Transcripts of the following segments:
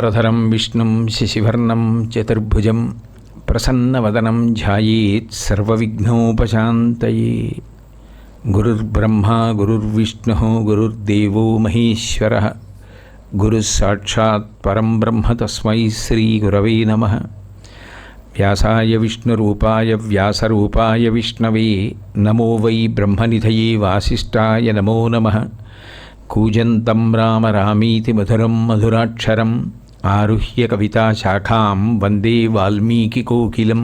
శుక్లాంబరధరం విష్ణుం శశివర్ణం చతుర్భుజం ప్రసన్నవదనం ధ్యాయేత్ సర్వవిఘ్నోపశాంతయే. గురుర్బ్రహ్మా గురుర్విష్ణుః గురుర్దేవో మహేశ్వరః గురుస్సాక్షాత్ పరం బ్రహ్మ తస్మై శ్రీగురవే నమః. వ్యాసాయ విష్ణురూపాయ వ్యాసరూపాయ విష్ణవే నమో వై బ్రహ్మనిధయే వాసిష్ఠాయ నమో నమః. కూజంతం రామ రామీతి మధురం మధురాక్షరం ఆరుహ్య కవితాశాఖాం వందే వాల్మీకికోకిలం.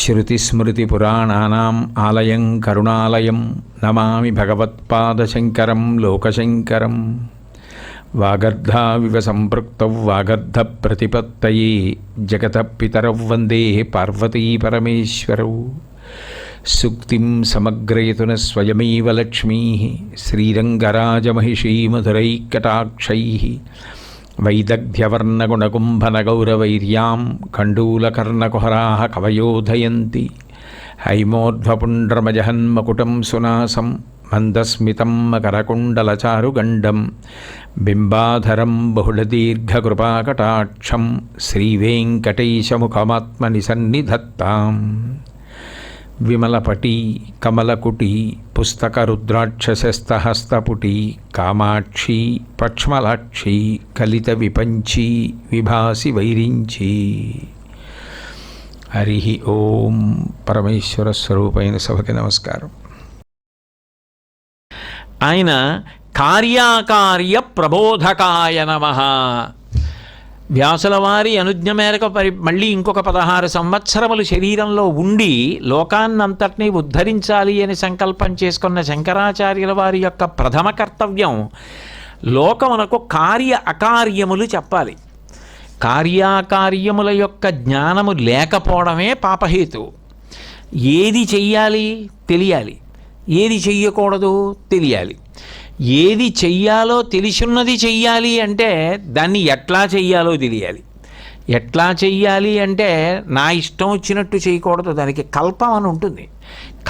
శ్రుతిస్మృతిపురాణానాం ఆలయం కరుణాలయం నమామి భగవత్పాదశంకరం లోకశంకరం. వాగర్ధావివ సంపృక్తౌ వాగర్ధప్రతిపత్తయే జగతః పితరౌ వందే పార్వతీ పరమేశ్వరౌ. సుక్తిం సమగ్రయతున స్వయమేవ లక్ష్మీ శ్రీరంగరాజమహిషీమధురైకటాక్షైః వైదగ్ధ్యవర్ణగుణకుంభనగౌరవైర్యాం కండూలకర్ణకుహరాः కవయోధయంతి. హైమోర్ధ్వపుండ్రమజహన్మకుటం సునాసం మందస్మితం మకరకుండలచారుగండం బింబాధరం బహుళదీర్ఘకృపాకటాక్షం శ్రీవేంకటేశముఖమాత్మనిసన్నిధత్తాం. విమలపటి కమలకుటి పుస్తకరుద్రాక్షసస్తహస్తపుటి కామాక్షి పక్ష్మలాక్షి కలిత విపంచి విభాసి వైరించి. హరి ఓం. పరమేశ్వర స్వరూపైన సభకి నమస్కారం. ఆయన కార్యాకార్య ప్రబోధకాయ నమః. వ్యాసుల వారి అనుజ్ఞ మేరకు మళ్ళీ ఇంకొక 16 సంవత్సరములు శరీరంలో ఉండి లోకాన్నంతటినీ ఉద్ధరించాలి అని సంకల్పం చేసుకున్న శంకరాచార్యుల వారి యొక్క ప్రథమ కర్తవ్యం లోకమునకు కార్య అకార్యములు చెప్పాలి. కార్యాకార్యముల యొక్క జ్ఞానము లేకపోవడమే పాపహేతు. ఏది చెయ్యాలి తెలియాలి, ఏది చెయ్యకూడదు తెలియాలి. ఏది చెయ్యాలో తెలిసున్నది చెయ్యాలి అంటే దాన్ని ఎట్లా చెయ్యాలో తెలియాలి. ఎట్లా చెయ్యాలి అంటే నా ఇష్టం వచ్చినట్టు చేయకూడదు, దానికి కల్పం అని ఉంటుంది.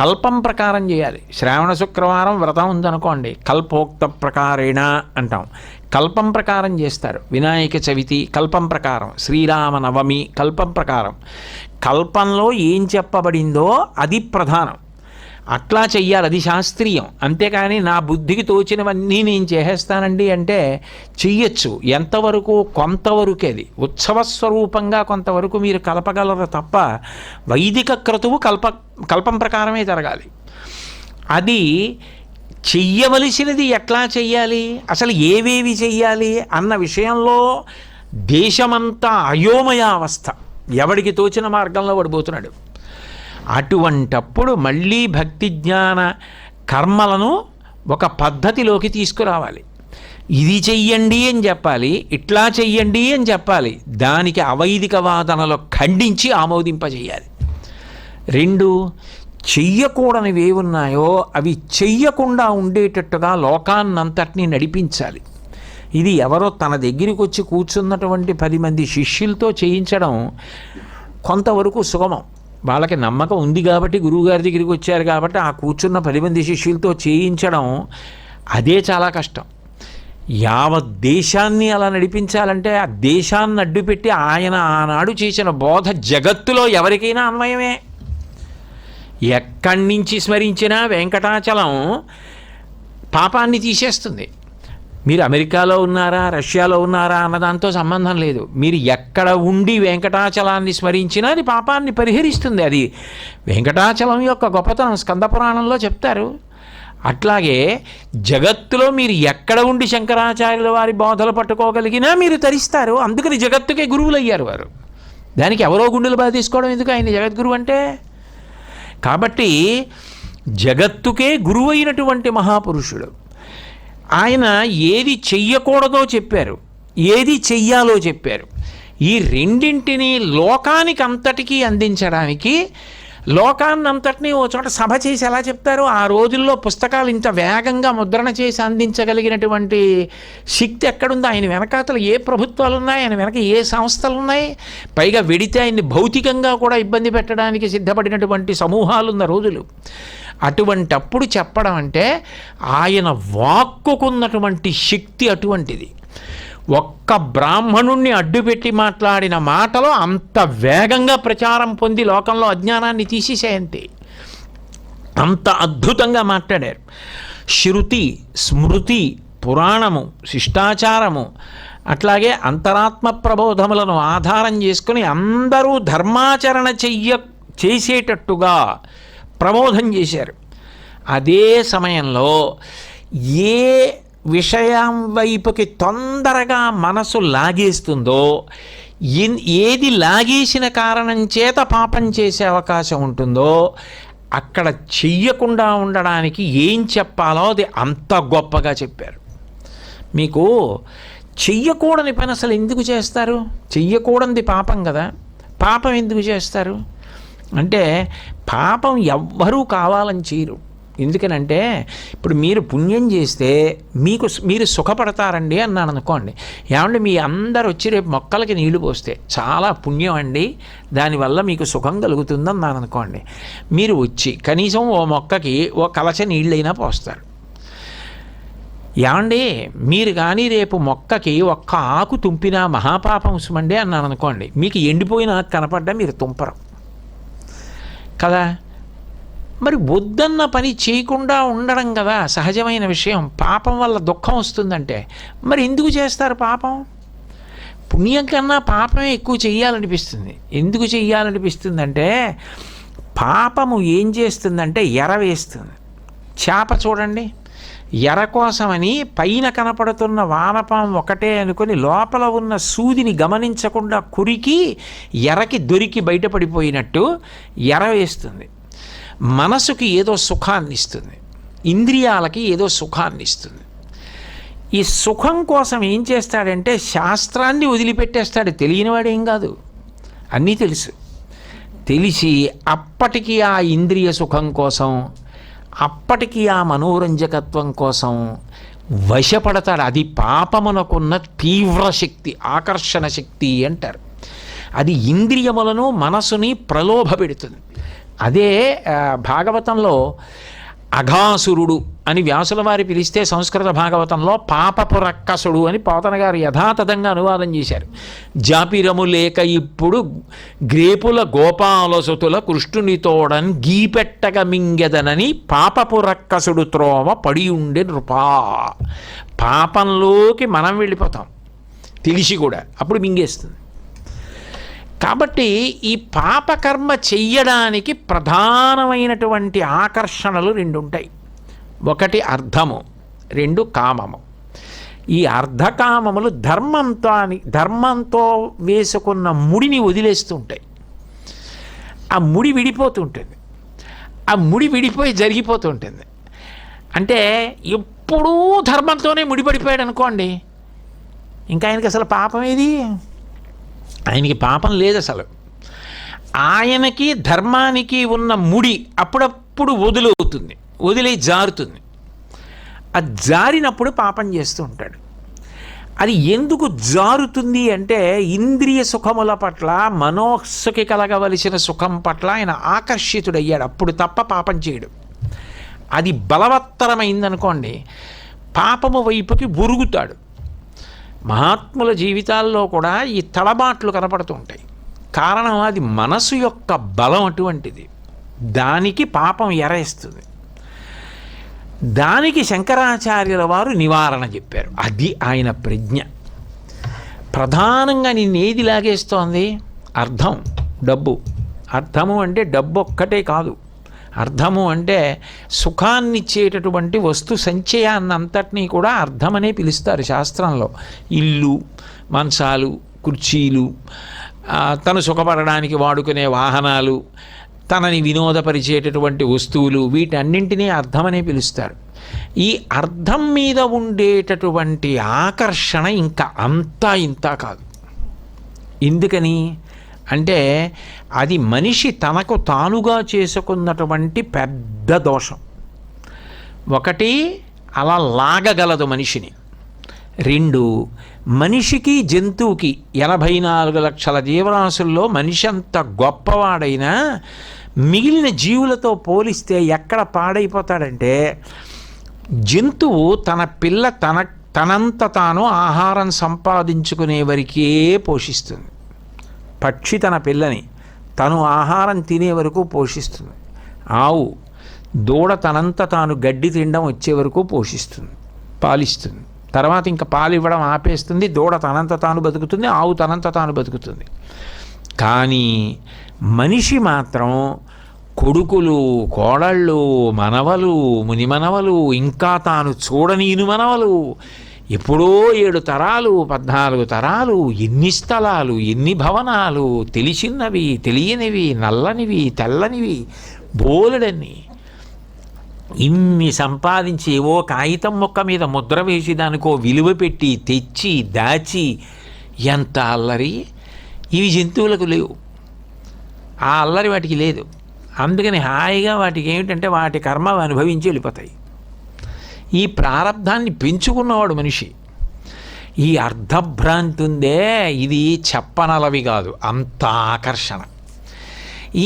కల్పం ప్రకారం చేయాలి. శ్రావణ శుక్రవారం వ్రతం ఉందనుకోండి, కల్పోక్త ప్రకారేణ అంటాం, కల్పం ప్రకారం చేస్తారు. వినాయక చవితి కల్పం ప్రకారం, శ్రీరామనవమి కల్పం ప్రకారం. కల్పంలో ఏం చెప్పబడిందో అది ప్రధానం, అట్లా చెయ్యాలి, అది శాస్త్రీయం. అంతేకాని నా బుద్ధికి తోచినవన్నీ నేను చేసేస్తానండి అంటే చెయ్యొచ్చు, ఎంతవరకు కొంతవరకే. అది ఉత్సవ స్వరూపంగా కొంతవరకు మీరు కలపగలరు తప్ప వైదిక క్రతువు కల్పం ప్రకారమే జరగాలి. అది చెయ్యవలసినది ఎట్లా చెయ్యాలి, అసలు ఏవేవి చెయ్యాలి అన్న విషయంలో దేశమంతా అయోమయావస్థ. ఎవడికి తోచిన మార్గంలో పడిపోతున్నాడు. అటువంటప్పుడు మళ్ళీ భక్తి జ్ఞాన కర్మలను ఒక పద్ధతిలోకి తీసుకురావాలి. ఇది చెయ్యండి అని చెప్పాలి, ఇట్లా చెయ్యండి అని చెప్పాలి. దానికి అవైదిక వాదనలో ఖండించి ఆమోదింపజేయాలి. 2, చెయ్యకూడనివి ఏమున్నాయో అవి చెయ్యకుండా ఉండేటట్టుగా లోకాన్నంతటినీ నడిపించాలి. ఇది ఎవరో తన దగ్గరికి వచ్చి కూర్చున్నటువంటి 10 మంది శిష్యులతో చేయించడం కొంతవరకు సుగమం. వాళ్ళకి నమ్మకం ఉంది కాబట్టి, గురువుగారి దగ్గరికి వచ్చారు కాబట్టి ఆ కూర్చున్న 10 మంది శిష్యులతో చేయించడం అదే చాలా కష్టం. యావత్ దేశాన్ని అలా నడిపించాలంటే ఆ దేశాన్ని అడ్డుపెట్టి ఆయన ఆనాడు చేసిన బోధ జగత్తులో ఎవరికైనా అన్వయమే. ఎక్కడి నుంచి స్మరించినా వెంకటాచలం పాపాన్ని తీసేస్తుంది. మీరు అమెరికాలో ఉన్నారా, రష్యాలో ఉన్నారా అన్నదాంతో సంబంధం లేదు. మీరు ఎక్కడ ఉండి వెంకటాచలాన్ని స్మరించినా అది పాపాన్ని పరిహరిస్తుంది. అది వెంకటాచలం యొక్క గొప్పతనం స్కందపురాణంలో చెప్తారు. అట్లాగే జగత్తులో మీరు ఎక్కడ ఉండి శంకరాచార్యుల వారి బోధలు పట్టుకోగలిగినా మీరు తరిస్తారు. అందుకని జగత్తుకే గురువులు అయ్యారు వారు. దానికి ఎవరో గుండెలు బాధ తీసుకోవడం ఎందుకు, ఆయన జగద్గురువు అంటే. కాబట్టి జగత్తుకే గురువు అయినటువంటి మహాపురుషుడు ఆయన. ఏది చెయ్యకూడదో చెప్పారు, ఏది చెయ్యాలో చెప్పారు. ఈ రెండింటినీ లోకానికి అంతటికీ అందించడానికి లోకాన్నంతటినీ ఓ చోట సభ చేసి ఎలా చెప్తారు. ఆ రోజుల్లో పుస్తకాలు ఇంత వేగంగా ముద్రణ చేసి అందించగలిగినటువంటి శక్తి ఎక్కడుందో. ఆయన వెనకాతలు ఏ ప్రభుత్వాలు ఉన్నాయి, ఆయన వెనక ఏ సంస్థలు ఉన్నాయి. పైగా వెడితే ఆయన్ని భౌతికంగా కూడా ఇబ్బంది పెట్టడానికి సిద్ధపడినటువంటి సమూహాలు ఉన్న రోజులు. అటువంటప్పుడు చెప్పడం అంటే ఆయన వాక్కుకున్నటువంటి శక్తి అటువంటిది. ఒక్క బ్రాహ్మణుణ్ణి అడ్డుపెట్టి మాట్లాడిన మాటలు అంత వేగంగా ప్రచారం పొంది లోకంలో అజ్ఞానాన్ని తీసేసేయంతే. అంత అద్భుతంగా మాట్లాడారు. శృతి, స్మృతి, పురాణము, శిష్టాచారము, అట్లాగే అంతరాత్మ ప్రబోధములను ఆధారం చేసుకుని అందరూ ధర్మాచరణ చేసేటట్టుగా ప్రబోధం చేశారు. అదే సమయంలో ఏ విషయం వైపుకి తొందరగా మనసు లాగేస్తుందో, ఏది లాగేసిన కారణం చేత పాపం చేసే అవకాశం ఉంటుందో అక్కడ చెయ్యకుండా ఉండడానికి ఏం చెప్పాలో అది అంత గొప్పగా చెప్పారు. మీకు చెయ్యకూడని పని అసలు ఎందుకు చేస్తారు? చెయ్యకూడనిది పాపం కదా, పాపం ఎందుకు చేస్తారు అంటే పాపం ఎవ్వరూ కావాలని చేయరు. ఎందుకనంటే ఇప్పుడు మీరు పుణ్యం చేస్తే మీరు సుఖపడతారండి అన్నాను అనుకోండి. ఏమంటే మీ అందరు వచ్చి రేపు మొక్కలకి నీళ్లు పోస్తే చాలా పుణ్యం అండి, దానివల్ల మీకు సుఖం కలుగుతుంది అన్నాను అనుకోండి. మీరు వచ్చి కనీసం ఓ మొక్కకి ఓ కలచ నీళ్ళైనా పోస్తారు. ఏమండి మీరు కానీ రేపు మొక్కకి ఒక్క ఆకు తుంపినా మహాపాపం సుమండి అన్నాను అనుకోండి. మీకు ఎండిపోయిన ఆకు కనపడ్డా మీరు తుంపరు కదా. మరి వద్దన్న పని చేయకుండా ఉండడం కదా సహజమైన విషయం. పాపం వల్ల దుఃఖం వస్తుందంటే మరి ఎందుకు చేస్తారు పాపం? పుణ్యం కన్నా పాపమే ఎక్కువ చెయ్యాలనిపిస్తుంది. ఎందుకు చెయ్యాలనిపిస్తుందంటే పాపము ఏం చేస్తుందంటే ఎర వేస్తుంది. చేప చూడండి, ఎర కోసమని పైన కనపడుతున్న వానపాం ఒకటే అనుకొని లోపల ఉన్న సూదిని గమనించకుండా కురికి ఎరకి దొరికి బయటపడిపోయినట్టు ఎర వేస్తుంది. మనసుకి ఏదో సుఖాన్ని ఇస్తుంది, ఇంద్రియాలకి ఏదో సుఖాన్ని ఇస్తుంది. ఈ సుఖం కోసం ఏం చేస్తాడంటే శాస్త్రాన్ని వదిలిపెట్టేస్తాడు. తెలియనివాడు ఏం కాదు, అన్నీ తెలుసు. తెలిసి అప్పటికి ఆ ఇంద్రియ సుఖం కోసం, అప్పటికి ఆ మనోరంజకత్వం కోసం వశపడతాడు. అది పాపమునకున్న తీవ్ర శక్తి, ఆకర్షణ శక్తి అంటారు. అది ఇంద్రియములను మనసుని ప్రలోభ పెడుతుంది. అదే భాగవతంలో అఘాసురుడు అని వ్యాసుల వారి పిలిస్తే సంస్కృత భాగవతంలో పాపపు రక్కసుడు అని పోతన గారు యథాతథంగా అనువాదం చేశారు. జాపిరము లేక ఇప్పుడు గ్రేపుల గోపాలసుతుల కృష్ణునితోడన్ గీపెట్టగ మింగెదనని పాపపు రక్కసుడు త్రోవ పడి ఉండే నృపా. పాపంలోకి మనం వెళ్ళిపోతాం తెలిసి కూడా, అప్పుడు మింగేస్తుంది. కాబట్టి ఈ పాపకర్మ చెయ్యడానికి ప్రధానమైనటువంటి ఆకర్షణలు రెండు ఉంటాయి. ఒకటి రెండు కామము. ఈ అర్ధకామములు ధర్మంతో వేసుకున్న ముడిని వదిలేస్తూ ఉంటాయి. ఆ ముడి విడిపోతుంటుంది, ఆ ముడి విడిపోయి జరిగిపోతుంటుంది. అంటే ఎప్పుడూ ధర్మంతోనే ముడిపడిపోయాడు అనుకోండి, ఇంకా ఆయనకి అసలు పాపం ఏది? ఆయనకి పాపం లేదు అసలు. ఆయనకి ధర్మానికి ఉన్న ముడి అప్పుడప్పుడు వదులవుతుంది, వదిలి జారుతుంది. ఆ జారినప్పుడు పాపం చేస్తూ ఉంటాడు. అది ఎందుకు జారుతుంది అంటే ఇంద్రియ సుఖముల పట్ల, మనోస్సుకి కలగవలసిన సుఖం పట్ల ఆయన ఆకర్షితుడయ్యాడు. అప్పుడు తప్ప పాపం చేయడు. అది బలవత్తరమైందనుకోండి, పాపము వైపుకి ఉరుగుతాడు. మహాత్ముల జీవితాల్లో కూడా ఈ తడబాట్లు కనపడుతూ ఉంటాయి. కారణం అది మనసు యొక్క బలం అటువంటిది. దానికి పాపం ఎరేస్తుంది. దానికి శంకరాచార్యుల వారు నివారణ చెప్పారు. అది ఆయన ప్రజ్ఞ. ప్రధానంగా నిన్నేది లాగేస్తోంది? అర్థం, డబ్బు. అర్థము అంటే డబ్బు ఒక్కటే కాదు. అర్థము అంటే సుఖాన్నిచ్చేటటువంటి వస్తు సంచయాన్నంతటినీ కూడా అర్థమనే పిలుస్తారు శాస్త్రంలో. ఇల్లు, మంచాలు, కుర్చీలు, తను సుఖపడడానికి వాడుకునే వాహనాలు, తనని వినోదపరిచేటటువంటి వస్తువులు, వీటన్నింటినీ అర్థమనే పిలుస్తారు. ఈ అర్థం మీద ఉండేటటువంటి ఆకర్షణ ఇంకా అంతా ఇంతా కాదు. ఎందుకని అంటే అది మనిషి తనకు తానుగా చేసుకున్నటువంటి పెద్ద దోషం. ఒకటి, అలా లాగగలదు మనిషిని. రెండు, మనిషికి జంతువుకి 84 లక్షల జీవరాశుల్లో మనిషి అంత గొప్పవాడైనా మిగిలిన జీవులతో పోలిస్తే ఎక్కడ పాడైపోతాడంటే, జంతువు తన పిల్ల తనంత తాను ఆహారం సంపాదించుకునే వరకే పోషిస్తుంది. పక్షి తన పిల్లని తను ఆహారం తినే వరకు పోషిస్తుంది. ఆవు దూడ తనంత తాను గడ్డి తినడం వచ్చే వరకు పోషిస్తుంది, పాలిస్తుంది. తర్వాత ఇంకా పాలు ఇవ్వడం ఆపేస్తుంది. దూడ తనంత తాను బతుకుతుంది, ఆవు తనంత తాను బతుకుతుంది. కానీ మనిషి మాత్రం కొడుకులు, కోడళ్ళు, మనవలు, మునిమనవలు, ఇంకా తాను చూడనీను మనవలు, ఎప్పుడో 7 తరాలు 14 తరాలు, ఎన్ని స్థలాలు, ఎన్ని భవనాలు, తెలిసినవి తెలియనివి, నల్లనివి తెల్లనివి, బోలెడన్ని, ఇన్ని సంపాదించి ఏవో కాగితం మొక్క మీద ముద్ర వేసి దానికో విలువ పెట్టి తెచ్చి దాచి, ఎంత అల్లరి! ఇవి జంతువులకు లేవు, ఆ అల్లరి వాటికి లేదు. అందుకని హాయిగా వాటికి ఏమిటంటే వాటి కర్మ అనుభవించి వెళ్ళిపోతాయి. ఈ ప్రారంధాన్ని పెంచుకున్నవాడు మనిషి. ఈ అర్ధభ్రాంతి ఉందే, ఇది చెప్పనలవి కాదు, అంత ఆకర్షణ.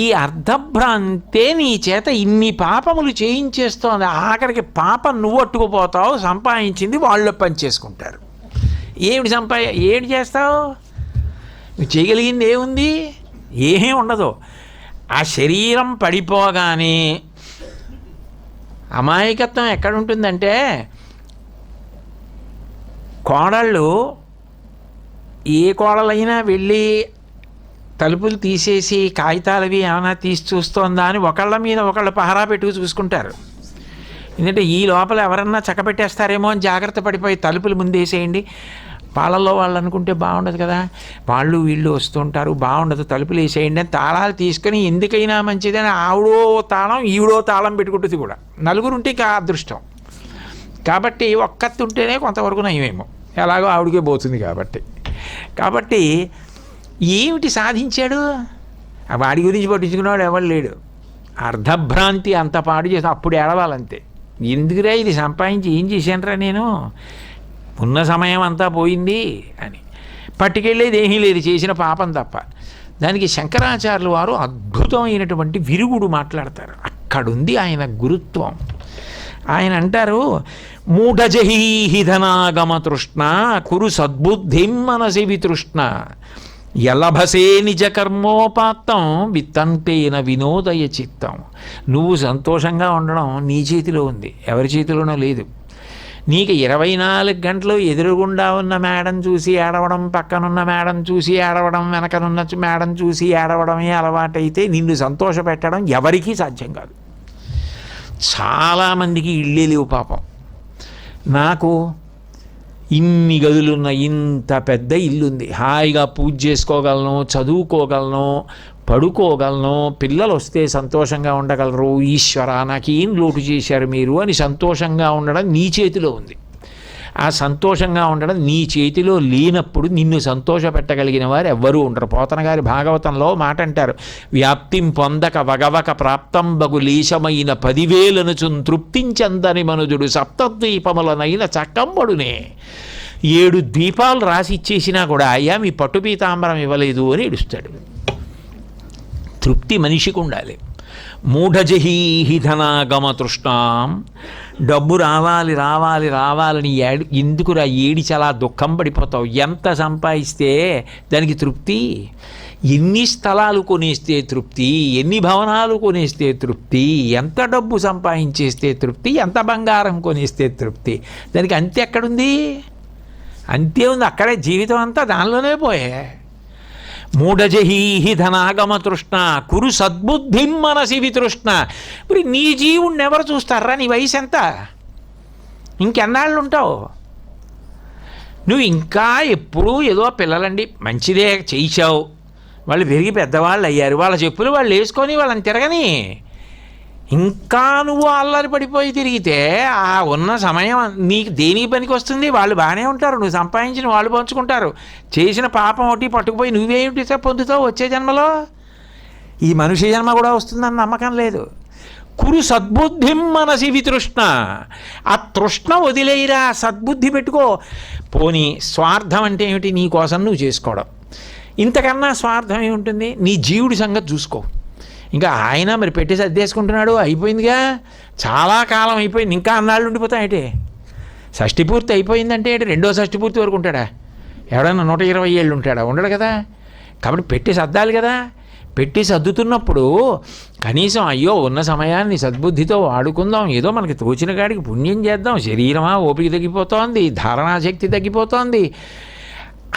ఈ అర్ధభ్రాంతే నీ చేత ఇన్ని పాపములు చేయించేస్తోంది. ఆఖరికి పాపం నువ్వు అట్టుకుపోతావు, సంపాదించింది వాళ్ళు పనిచేసుకుంటారు. ఏమిటి చేస్తావు? నువ్వు చేయగలిగింది ఏముంది? ఏమీ ఉండదు. ఆ శరీరం పడిపోగానే అమాయకత్వం ఎక్కడుంటుందంటే, కోడళ్ళు ఏ కోడలైనా వెళ్ళి తలుపులు తీసేసి కాగితాలవి ఏమైనా తీసి చూస్తోందా అని ఒకళ్ళ మీద ఒకళ్ళు పహరా పెట్టుకు చూసుకుంటారు. ఎందుకంటే ఈ లోపల ఎవరన్నా చక్కబెట్టేస్తారేమో అని జాగ్రత్త పడిపోయి తలుపులు ముందేసేయండి. వాళ్ళల్లో వాళ్ళు అనుకుంటే బాగుండదు కదా, వాళ్ళు వీళ్ళు వస్తుంటారు, బాగుండదు, తలుపులు వేసేయండి అని తాళాలు తీసుకొని ఎందుకైనా మంచిదని ఆవిడో తాళం ఈవిడో తాళం పెట్టుకుంటుంది కూడా. నలుగురు ఉంటే ఇంకా అదృష్టం. కాబట్టి ఒక్కత్తి ఉంటేనే కొంతవరకు నయమేమో, ఎలాగో ఆవిడకే పోతుంది కాబట్టి ఏమిటి సాధించాడు? వాడి గురించి పట్టించుకునేవాడు ఎవరు లేడు. అర్ధభ్రాంతి అంత పాడు చేసి అప్పుడు ఏడవాలంతే. ఎందుకురా ఇది సంపాదించి ఏం చేశానురా నేను, ఉన్న సమయం అంతా పోయింది అని. పట్టుకెళ్ళేది ఏమీ లేదు, చేసిన పాపం తప్ప. దానికి శంకరాచార్యులు వారు అద్భుతమైనటువంటి విరుగుడు మాట్లాడతారు. అక్కడుంది ఆయన గురుత్వం. ఆయన అంటారు, మూఢజహీహి ధనాగమ తృష్ణ కురు సద్బుద్ధిం మనసి వితృష్ణ యలభసే నిజ కర్మోపాత్తం విత్తంతేన వినోదయ చిత్తం. నువ్వు సంతోషంగా ఉండడం నీ చేతిలో ఉంది, ఎవరి చేతిలోనో లేదు. నీకు 24 గంటలు ఎదురుగుండా ఉన్న మేడం చూసి ఏడవడం, పక్కనున్న మేడం చూసి ఏడవడం, వెనకనున్న మేడం చూసి ఏడవడమే అలవాటైతే నిన్ను సంతోషపెట్టడం ఎవరికీ సాధ్యం కాదు. చాలామందికి ఇళ్ళే లేవు పాపం. నాకు ఇన్ని గదులున్న ఇంత పెద్ద ఇల్లుంది, హాయిగా పూజ చేసుకోగలను, చదువుకోగలను, పడుకోగలను, పిల్లలు వస్తే సంతోషంగా ఉండగలరు. ఈశ్వర నాకేం లోటు చేశారు మీరు అని సంతోషంగా ఉండడం నీ చేతిలో ఉంది. ఆ సంతోషంగా ఉండడం నీ చేతిలో లేనప్పుడు నిన్ను సంతోషపెట్టగలిగిన వారు ఎవ్వరూ ఉండరు. పోతన గారి భాగవతంలో మాట అంటారు, వ్యాప్తిం పొందక వగవక ప్రాప్తం బగు లేశమైన 10,000 తృప్తించందని మనుజుడు సప్తద్వీపములనైన చక్కంబడునే. 7 ద్వీపాలు రాసి ఇచ్చేసినా కూడా అయ్యా మీ పట్టు పీతాంబరం ఇవ్వలేదు అని ఏడుస్తాడు. తృప్తి మనిషికి ఉండాలి. మూఢజహీహి ధనాగమ తృష్ణాం, డబ్బు రావాలి రావాలి రావాలని ఎందుకురా ఏడి చాలా దుఃఖం పడిపోతావు. ఎంత సంపాదిస్తే దానికి తృప్తి? ఎన్ని స్థలాలు కొనేస్తే తృప్తి, ఎన్ని భవనాలు కొనేస్తే తృప్తి, ఎంత డబ్బు సంపాదించేస్తే తృప్తి, ఎంత బంగారం కొనేస్తే తృప్తి, దానికి అంతే ఎక్కడుంది? అంతే ఉంది అక్కడే. జీవితం అంతా దానిలోనే పోయే. మూఢజహీహి ధనాగమ తృష్ణ కురు సద్బుద్ధిం మనసి వితృష్ణ. ఇప్పుడు నీ జీవుణ్ణి ఎవరు చూస్తారా? నీ వయసు ఎంత? ఇంకెన్నాళ్ళు ఉంటావు? నువ్వు ఇంకా ఎప్పుడూ ఏదో పిల్లలండి మంచిదే చేయించావు, వాళ్ళు పెరిగి పెద్దవాళ్ళు అయ్యారు, వాళ్ళ చెప్పులు వాళ్ళు వేసుకొని వాళ్ళని తిరగని. ఇంకా నువ్వు అల్లరి పడిపోయి తిరిగితే ఆ ఉన్న సమయం నీకు దేనికి పనికి వస్తుంది? వాళ్ళు బాగానే ఉంటారు, నువ్వు సంపాదించిన వాళ్ళు పంచుకుంటారు. చేసిన పాపం ఒకటి పట్టుకుపోయి నువ్వేమిటి పొందుతావు వచ్చే జన్మలో? ఈ మనిషి జన్మ కూడా వస్తుందని నమ్మకం లేదు. కురు సద్బుద్ధిం మనసి వితృష్ణ. ఆ తృష్ణ వదిలేయిరా, సద్బుద్ధి పెట్టుకో. పోనీ స్వార్థం అంటే ఏమిటి? నీ కోసం నువ్వు చేసుకోవడం. ఇంతకన్నా స్వార్థం ఏముంటుంది? నీ జీవుడి సంగతి చూసుకో. ఇంకా ఆయన మరి పెట్టేసి అద్దెసుకుంటున్నాడు, అయిపోయిందిగా, చాలా కాలం అయిపోయింది, ఇంకా అన్నాళ్ళు ఉండిపోతాయి. అంటే షష్ఠి పూర్తి అయిపోయిందంటే రెండో షష్ఠి పూర్తి వరకు ఉంటాడా? ఎవడన్నా 120 ఏళ్ళు ఉంటాడా? ఉండడు కదా. కాబట్టి పెట్టి సర్దాలి కదా. పెట్టి సర్దుతున్నప్పుడు కనీసం అయ్యో ఉన్న సమయాన్ని సద్బుద్ధితో వాడుకుందాం, ఏదో మనకి తోచిన కాడికి పుణ్యం చేద్దాం, శరీరమా ఓపిక తగ్గిపోతోంది, ధారణాశక్తి తగ్గిపోతోంది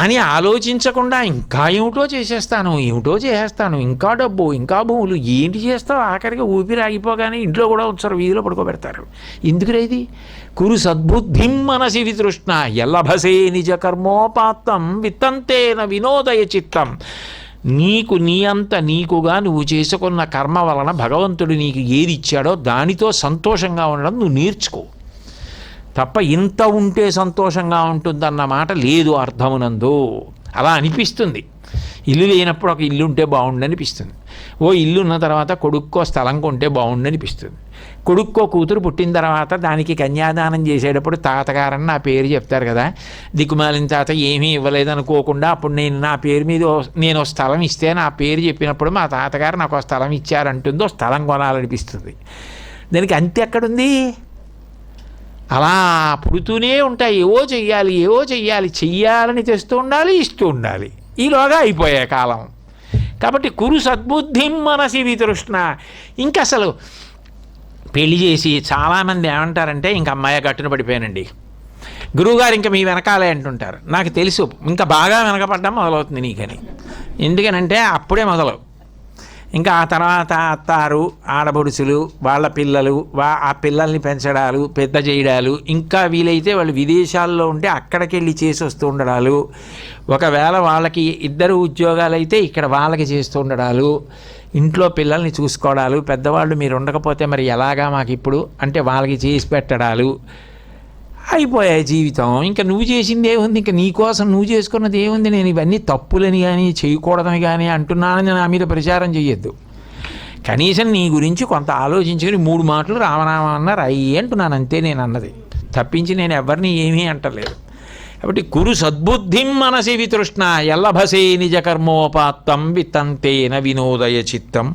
అని ఆలోచించకుండా ఇంకా ఏమిటో చేసేస్తాను, ఇంకా డబ్బు, ఇంకా భూములు, ఏంటి చేస్తావు? ఆఖరికి ఊపిరి ఆగిపోగానే ఇంట్లో కూడా ఉంచారు, వీధిలో పడుకోబెడతారు. ఎందుకు రేది? కురు సద్బుద్ధిం మనసి వితృష్ణ ఎల్లభసే నిజ కర్మోపాత్తం విత్తంతేన వినోదయ చిత్తం. నీ అంత నీకుగా నువ్వు చేసుకున్న కర్మ వలన భగవంతుడు నీకు ఏది ఇచ్చాడో దానితో సంతోషంగా ఉండడం నువ్వు నేర్చుకో తప్ప ఇంత ఉంటే సంతోషంగా ఉంటుందన్న మాట లేదు అర్థమునందు. అలా అనిపిస్తుంది. ఇల్లు లేనప్పుడు ఒక ఇల్లు ఉంటే బాగుండనిపిస్తుంది. ఓ ఇల్లు ఉన్న తర్వాత కొడుక్కో స్థలం కొంటే బాగుండనిపిస్తుంది. కొడుక్కో కూతురు పుట్టిన తర్వాత దానికి కన్యాదానం చేసేటప్పుడు తాతగారని నా పేరు చెప్తారు కదా. దిక్కుమాలిన తాత ఏమీ ఇవ్వలేదనుకోకుండా అప్పుడు నా పేరు మీద నేను స్థలం ఇస్తే నా పేరు చెప్పినప్పుడు మా తాతగారు నాకు స్థలం ఇచ్చారంటుందో స్థలం కొనాలనిపిస్తుంది. దానికి అంతే ఎక్కడుంది? అలా పుడుతూనే ఉంటాయి. ఏవో చెయ్యాలని తెస్తూ ఉండాలి, ఇస్తూ ఉండాలి. ఈలోగా అయిపోయే కాలం. కాబట్టి కురు సద్బుద్ధిం మనసి వితృష్ణ. ఇంకా అసలు పెళ్లి చేసి చాలామంది ఏమంటారంటే ఇంక అమ్మాయి గట్టున పడిపోయానండి, గురువుగారు ఇంకా మీ వెనకాలే అంటుంటారు. నాకు తెలుసు ఇంకా బాగా వెనకపడ్డం మొదలవుతుంది నీకని. ఎందుకనంటే అప్పుడే మొదలు. ఇంకా ఆ తర్వాత అత్తారు, ఆడబొడుచులు, వాళ్ళ పిల్లలు, ఆ పిల్లల్ని పెంచడాలు, పెద్ద చేయడాలు, ఇంకా వీలైతే వాళ్ళు విదేశాల్లో ఉంటే అక్కడికి వెళ్ళి చేసి వస్తూ ఉండడాలు, ఒకవేళ వాళ్ళకి 2 ఉద్యోగాలు అయితే ఇక్కడ వాళ్ళకి చేస్తూ ఉండడాలు, ఇంట్లో పిల్లల్ని చూసుకోవడాలు, పెద్దవాళ్ళు మీరు ఉండకపోతే మరి ఎలాగా మాకు ఇప్పుడు అంటే వాళ్ళకి చేసి పెట్టడాలు, అయిపోయాయి జీవితం. ఇంకా నువ్వు చేసింది ఏముంది? ఇంకా నీకోసం నువ్వు చేసుకున్నది ఏముంది? నేను ఇవన్నీ తప్పులని కానీ చేయకూడదని కానీ అంటున్నానని నా మీద ప్రచారం చేయొద్దు. కనీసం నీ గురించి కొంత ఆలోచించుకొని 3 మాటలు రామనామ అన్నారు అయ్యి అంటున్నాను అంతే నేను అన్నది తప్పించి నేను ఎవరిని ఏమీ అంటలేదు. కాబట్టి కురు సద్బుద్ధిం మనసి వితృష్ణ ఎల్లభసే నిజ కర్మోపాత్తం విత్తంతేన వినోదయ చిత్తం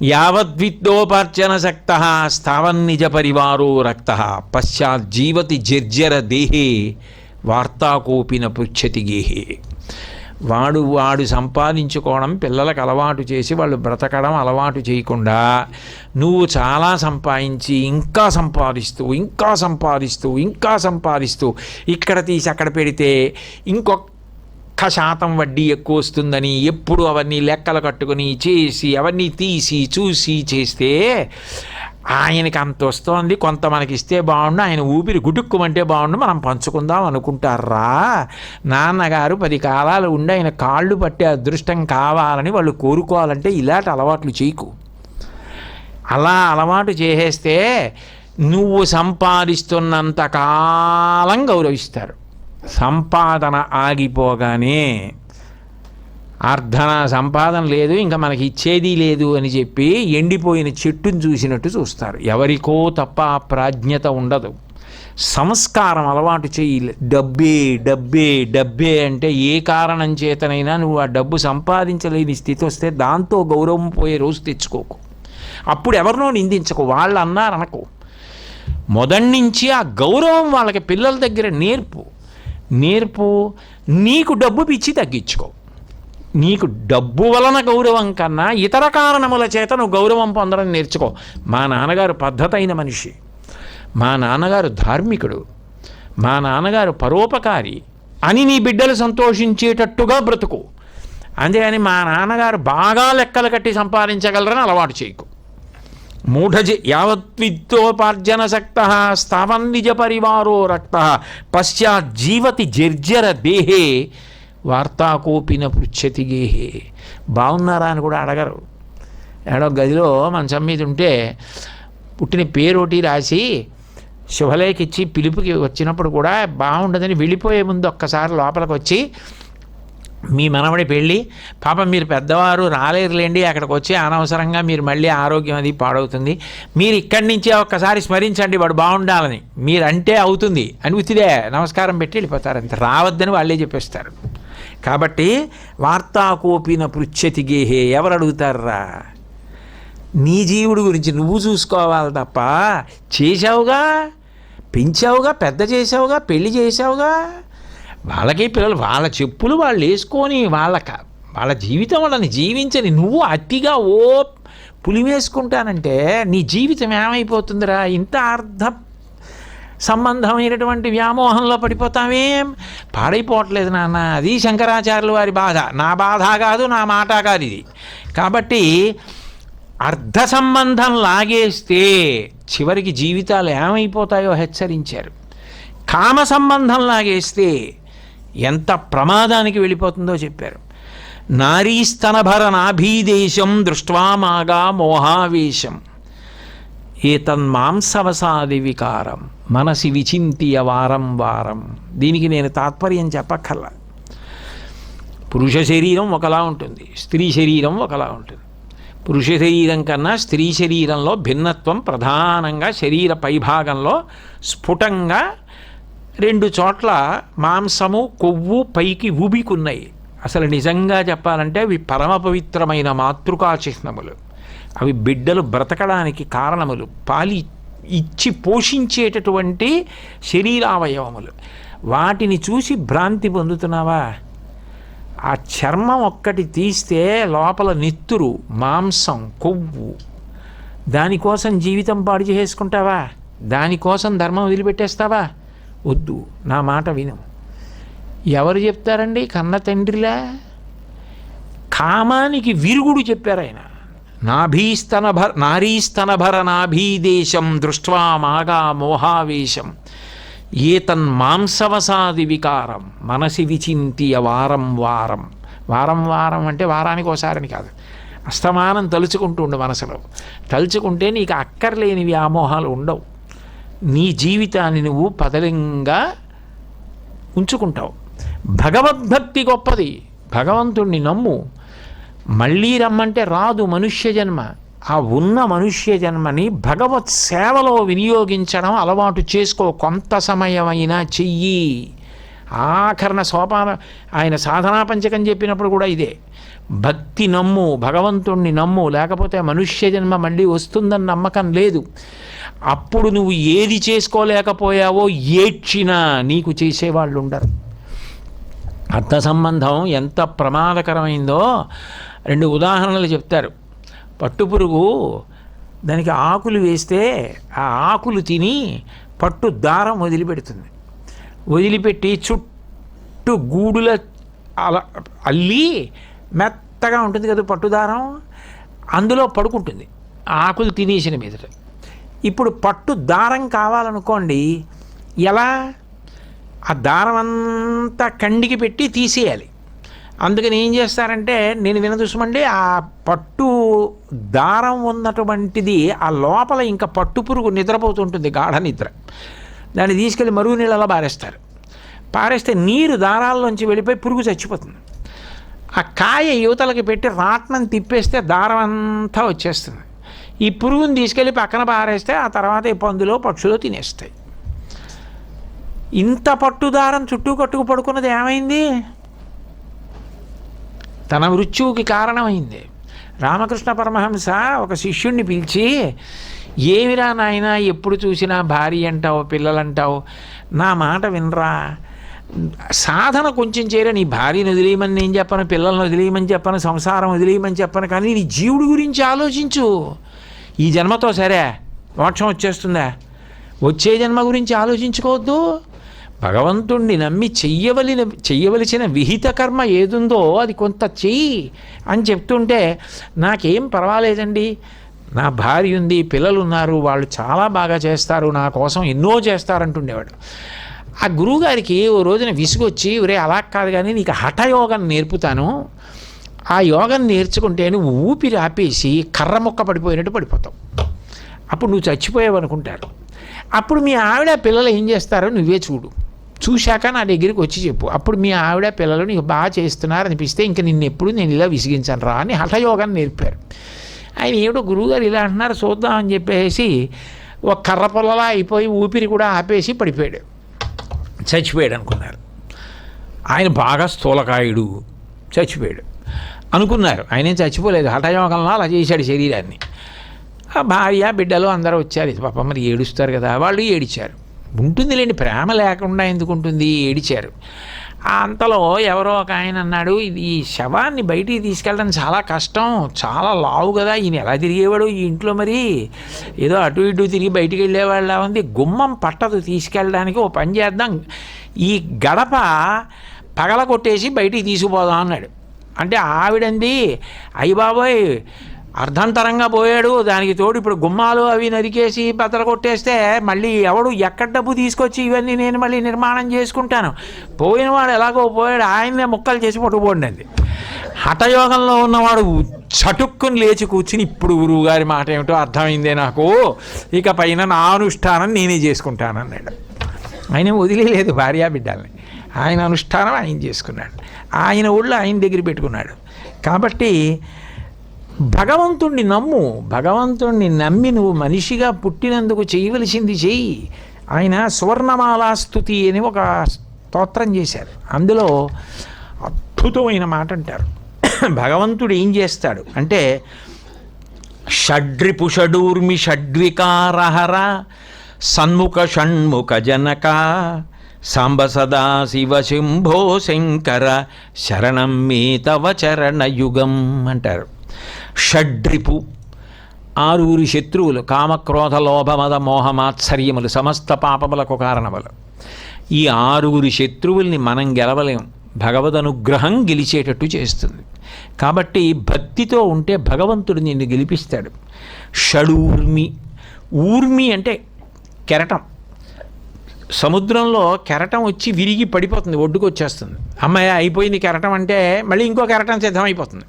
యావద్విత్తోపార్జన శక్త స్థావన్నిజ పరివారో రక్త పశ్చాజ్జీవతి జర్జర దేహే వార్తాకోపిన పృచ్చతి గేహే. వాడు సంపాదించుకోవడం పిల్లలకు అలవాటు చేసి వాళ్ళు బ్రతకడం అలవాటు చేయకుండా నువ్వు చాలా సంపాదించి ఇంకా సంపాదిస్తూ ఇక్కడ తీసి అక్కడ పెడితే ఇంకొక శాతం వడ్డీ ఎక్కువ వస్తుందని ఎప్పుడు అవన్నీ లెక్కలు కట్టుకుని చేసి అవన్నీ తీసి చూసి చేస్తే ఆయనకి అంత వస్తోంది, కొంత మనకి ఇస్తే బాగుండు, ఆయన ఊపిరి గుటుక్కుమంటే బాగుండు, మనం పంచుకుందాం అనుకుంటారా? నాన్నగారు 10 కాలాలు ఉండి ఆయన కాళ్ళు పట్టే అదృష్టం కావాలని వాళ్ళు కోరుకోవాలంటే ఇలాంటి అలవాట్లు చేయకు. అలా అలవాటు చేసేస్తే నువ్వు సంపాదిస్తున్నంత కాలం గౌరవిస్తారు. సంపాదన ఆగిపోగానే అర్ధన సంపాదన లేదు ఇంకా మనకి ఇచ్చేది లేదు అని చెప్పి ఎండిపోయిన చెట్టును చూసినట్టు చూస్తారు. ఎవరికో తప్ప ఆ ప్రాజ్ఞత ఉండదు. సంస్కారం అలవాటు చేయి. డబ్బే అంటే ఏ కారణం చేతనైనా నువ్వు ఆ డబ్బు సంపాదించలేని స్థితి వస్తే దాంతో గౌరవం పోయే రోజు తెచ్చుకోకు. అప్పుడు ఎవరినో నిందించకు, వాళ్ళు అన్నారనకు. మొదటి నుంచి ఆ గౌరవం వాళ్ళకి పిల్లల దగ్గర నేర్పు. నీకు డబ్బు పిచ్చి తగ్గించుకో. నీకు డబ్బు వలన గౌరవం కన్నా ఇతర కారణముల చేత నువ్వు గౌరవం పొందడం నేర్చుకో. మా నాన్నగారు పద్ధతైన మనిషి, మా నాన్నగారు ధార్మికుడు, మా నాన్నగారు పరోపకారి అని నీ బిడ్డలు సంతోషించేటట్టుగా బ్రతుకు. అంతేగాని మా నాన్నగారు బాగా లెక్కలు కట్టి సంపాదించగలరని అలవాటు చేయకు. యావద్విత్తోపార్జన శక్త స్థావన్నిజ పరివారో రక్త పశ్చాజ్జీవతి జర్జర దేహే వార్తాకోపిన పృచ్చతి గేహే. బాగున్నారా అని కూడా అడగరు. ఏడో గదిలో మంచం మీద ఉంటే పుట్టిన పేరోటి రాసి శుభలేఖ ఇచ్చి పిలుపుకి వచ్చినప్పుడు కూడా బాగుండదని వెళ్ళిపోయే ముందు ఒక్కసారి లోపలికి వచ్చి మీ మనవడి పెళ్ళి పాపం మీరు పెద్దవారు రాలేరులేండి, అక్కడికి వచ్చి అనవసరంగా మీరు మళ్ళీ ఆరోగ్యం అది పాడవుతుంది, మీరు ఇక్కడి నుంచే ఒక్కసారి స్మరించండి వాడు బాగుండాలని, మీరంటే అవుతుంది అని ఉత్తిదే నమస్కారం పెట్టి వెళ్ళిపోతారు. అంత రావద్దని వాళ్ళే చెప్పేస్తారు. కాబట్టి వార్తాకోపిన పృచ్చతి గేహే. ఎవరు అడుగుతారా? నీ జీవుడి గురించి నువ్వు చూసుకోవాలి తప్ప చేశావుగా పెంచావుగా, పెద్ద చేసావుగా, పెళ్లి చేసావుగా, వాళ్ళకి పిల్లలు వాళ్ళ చెప్పులు వాళ్ళు వేసుకొని వాళ్ళ జీవితం వాళ్ళని జీవించని నువ్వు అతిగా పులివేసుకుంటానంటే నీ జీవితం ఏమైపోతుందిరా? ఇంత అర్థ సంబంధమైనటువంటి వ్యామోహంలో పడిపోతామేం? పాడైపోవట్లేదు నాన్న. అది శంకరాచార్యుల వారి బాధ, నా బాధ కాదు, నా మాట కాదు ఇది. కాబట్టి అర్ధ సంబంధం లాగేస్తే చివరికి జీవితాలు ఏమైపోతాయో హెచ్చరించారు. కామ సంబంధం లాగేస్తే ఎంత ప్రమాదానికి వెళ్ళిపోతుందో చెప్పారు. నారీస్తనభర నాభీదేశం దృష్ట్వామాగా మోహావేశం ఏతన్మాంసవసాది వికారం మనసి విచింత్య వారం వారం. దీనికి నేను తాత్పర్యం చెప్పక్కర్లా. పురుష శరీరం ఒకలా ఉంటుంది, స్త్రీ శరీరం ఒకలా ఉంటుంది. పురుష శరీరం కన్నా స్త్రీ శరీరంలో భిన్నత్వం ప్రధానంగా శరీర పైభాగంలో స్ఫుటంగా 2 చోట్ల మాంసము కొవ్వు పైకి ఊబికున్నాయి. అసలు నిజంగా చెప్పాలంటే అవి పరమ పవిత్రమైన మాతృకా చిహ్నములు. అవి బిడ్డలు బ్రతకడానికి కారణములు, పాలి ఇచ్చి పోషించేటటువంటి శరీరావయవములు. వాటిని చూసి భ్రాంతి పొందుతున్నావా? ఆ చర్మం ఒక్కటి తీస్తే లోపల నెత్తురు, మాంసం, కొవ్వు, దానికోసం జీవితం పాడు చేసుకుంటావా? దానికోసం ధర్మం వదిలిపెట్టేస్తావా? వద్దు, నా మాట విను. ఎవరు చెప్తారండి? కన్న తండ్రిలా? కామానికి విరుగుడు చెప్పారు ఆయన. నారీస్తనభర నాభీదేశం దృష్ట్వా మాగా మోహావేశం ఏతన్మాంసవసాది వికారం మనసి విచింత్య వారం వారం. వారం వారం అంటే వారానికి ఒకసారని కాదు, అస్తమానం తలుచుకుంటూ ఉండు. మనసులో తలుచుకుంటే నీకు అక్కర్లేని వ్యామోహాలు ఉండవు. నీ జీవితాన్ని నువ్వు పదలంగా ఉంచుకుంటావు. భగవద్భక్తి గొప్పది. భగవంతుణ్ణి నమ్ము. మళ్ళీ రమ్మంటే రాదు మనుష్య జన్మ. ఆ ఉన్న మనుష్య జన్మని భగవత్ సేవలో వినియోగించడం అలవాటు చేసుకో. కొంత సమయమైనా చెయ్యి. ఆఖరణ సోపాన ఆయన సాధనా పంచకం చెప్పినప్పుడు కూడా ఇదే. భక్తి నమ్ము, భగవంతుణ్ణి నమ్ము, లేకపోతే మనుష్య జన్మ మళ్ళీ వస్తుందని నమ్మకం లేదు. అప్పుడు నువ్వు ఏది చేసుకోలేకపోయావో ఏడ్చినా నీకు చేసేవాళ్ళు ఉండరు. అర్థ సంబంధం ఎంత ప్రమాదకరమైందో 2 ఉదాహరణలు చెప్తారు. పట్టుపురుగు దానికి ఆకులు వేస్తే ఆ ఆకులు తిని పట్టు దారం వదిలిపెడుతుంది. వదిలిపెట్టి చుట్టూ గూడుల అల్లి మెత్తగా ఉంటుంది కదా పట్టుదారం, అందులో పడుకుంటుంది ఆకులు తినేసిన మీదట. ఇప్పుడు పట్టు దారం కావాలనుకోండి, ఎలా? ఆ దారం అంతా కండికి పెట్టి తీసేయాలి. అందుకని ఏం చేస్తారంటే, నేను వినదుసమండి, ఆ పట్టు దారం ఉన్నటువంటిది ఆ లోపల ఇంకా పట్టు పురుగు నిద్రపోతుంటుంది, గాఢ నిద్ర. దాన్ని తీసుకెళ్ళి మరుగు నీళ్ళలో పారేస్తే నీరు దారాల్లోంచి వెళ్ళిపోయి పురుగు చచ్చిపోతుంది. ఆ కాయ యువతలకి పెట్టి రాట్నం తిప్పేస్తే దారం అంతా వచ్చేస్తుంది. ఈ పురుగుని తీసుకెళ్ళి పక్కన పారేస్తే ఆ తర్వాత ఈ పందులో పక్షులో తినేస్తాయి. ఇంత పట్టుదారం చుట్టూ కట్టుకు పడుకున్నది ఏమైంది? తన మృత్యువుకి కారణమైంది. రామకృష్ణ పరమహంస ఒక శిష్యుణ్ణి పిలిచి, ఏమిరా నాయనా ఎప్పుడు చూసినా భార్య అంటావు, పిల్లలంటావు, నా మాట వినరా, సాధన కొంచెం చేయరా. నీ భార్యను వదిలేయమని నేను చెప్పను, పిల్లలను వదిలేయమని చెప్పను, సంసారం వదిలేయమని చెప్పను, కానీ నీ జీవుడి గురించి ఆలోచించు. ఈ జన్మతో సరే మోక్షం వచ్చేస్తుందా? వచ్చే జన్మ గురించి ఆలోచించుకోవద్దు. భగవంతుణ్ణి నమ్మి చెయ్యవలసిన విహిత కర్మ ఏదుందో అది కొంత చెయ్యి అని చెప్తుంటే, నాకేం పర్వాలేదండి, నా భార్య ఉంది, పిల్లలు ఉన్నారు, వాళ్ళు చాలా బాగా చేస్తారు, నా కోసం ఎన్నో చేస్తారంటుండేవాడు. ఆ గురువుగారికి ఓ రోజున విసుగొచ్చి, ఒరే అలా కాదు కానీ నీకు హఠయోగం నేర్పుతాను, ఆ యోగం నేర్చుకుంటే నువ్వు ఊపిరి ఆపేసి కర్ర మొక్క పడిపోయినట్టు పడిపోతావు, అప్పుడు నువ్వు చచ్చిపోయావు అనుకుంటారు. అప్పుడు మీ ఆవిడ పిల్లలు ఏం చేస్తారో నువ్వే చూడు, చూశాక నా దగ్గరికి వచ్చి చెప్పు. అప్పుడు మీ ఆవిడ పిల్లలు నీకు బాగా చేస్తున్నారు అనిపిస్తే ఇంక నిన్నెప్పుడు నేను ఇలా విసిగించాను రా అని హఠయోగాన్ని నేర్పారు. ఆయన ఏమిటో గురువుగారు ఇలా అంటున్నారు చూద్దామని చెప్పేసి ఒక కర్ర పొల్లలా అయిపోయి ఊపిరి కూడా ఆపేసి పడిపోయాడు, చచ్చిపోయాడు అనుకున్నారు. ఆయన బాగా స్థూలకాయుడు, చచ్చిపోయాడు అనుకున్నారు. ఆయన ఏం చచ్చిపోలేదు, హఠయోగంలో అలా చేశాడు శరీరాన్ని. ఆ భార్య బిడ్డలు అందరూ వచ్చారు, పాపం మరి ఏడుస్తారు కదా, వాళ్ళు ఏడిచారు. ఉంటుందిలేండి, ప్రేమ లేకుండా ఎందుకు ఉంటుంది, ఏడిచారు. అంతలో ఎవరో ఒక ఆయన అన్నాడు, ఇది ఈ శవాన్ని బయటికి తీసుకెళ్ళడం చాలా కష్టం, చాలా లావు కదా, ఈయన ఎలా తిరిగేవాడు ఈ ఇంట్లో, మరి ఏదో అటు ఇటు తిరిగి బయటికి వెళ్ళేవాళ్ళ ఉంది, గుమ్మం పట్టదు తీసుకెళ్ళడానికి, ఓ పని చేద్దాం, ఈ గడప పగల కొట్టేసి బయటికి తీసుకుపోదాం అన్నాడు. అంటే ఆవిడంది, అయ్య బాబోయ్ అర్ధంతరంగా పోయాడు, దానికి తోడు ఇప్పుడు గుమ్మాలు అవి నరికేసి బద్దలు కొట్టేస్తే మళ్ళీ ఎవడు ఎక్కడ డబ్బు తీసుకొచ్చి ఇవన్నీ నేను మళ్ళీ నిర్మాణం చేసుకుంటాను, పోయినవాడు ఎలాగో పోయాడు, ఆయన్నే ముక్కలు చేసి పట్టుకుపోండి. హఠయోగంలో ఉన్నవాడు చటుక్కుని లేచి కూర్చుని, ఇప్పుడు గురువుగారి మాట ఏమిటో అర్థమైందే నాకు, ఇక పైన నా అనుష్ఠానం నేనే చేసుకుంటాను అన్నాడు. ఆయన వదిలేదు భార్యాబిడ్డల్ని, ఆయన అనుష్ఠానం ఆయన చేసుకున్నాడు, ఆయన ఒళ్ళు ఆయన దగ్గర పెట్టుకున్నాడు. కాబట్టి భగవంతుణ్ణి నమ్ము, భగవంతుణ్ణి నమ్మి నువ్వు మనిషిగా పుట్టినందుకు చేయవలసింది చెయ్యి. ఆయన సువర్ణమాలా స్తుతి అని ఒక స్తోత్రం చేశారు, అందులో అద్భుతమైన మాట అంటారు. భగవంతుడు ఏం చేస్తాడు అంటే, షడ్రిపుషడూర్మి షడ్వికారహర సన్ముఖ షణ్ముఖ జనక సాంబ సదా శివ శంభో శంకర శరణం మే తవ చరణయుగం అంటారు. షడ్రిపు, ఆరుగురు శత్రువులు, కామక్రోధ లోభమద మోహమాత్సర్యములు సమస్త పాపములకు కారణములు. ఈ ఆరుగురు శత్రువుల్ని మనం గెలవలేం, భగవద్ అనుగ్రహం గెలిచేటట్టు చేస్తుంది. కాబట్టి భక్తితో ఉంటే భగవంతుడు నిన్ను గెలిపిస్తాడు. షడూర్మి, ఊర్మి అంటే కెరటం, సముద్రంలో కెరటం వచ్చి విరిగి పడిపోతుంది, ఒడ్డుకు వచ్చేస్తుంది, అమ్మాయి అయిపోయింది కెరటం అంటే మళ్ళీ ఇంకో కెరటం సిద్ధమైపోతుంది.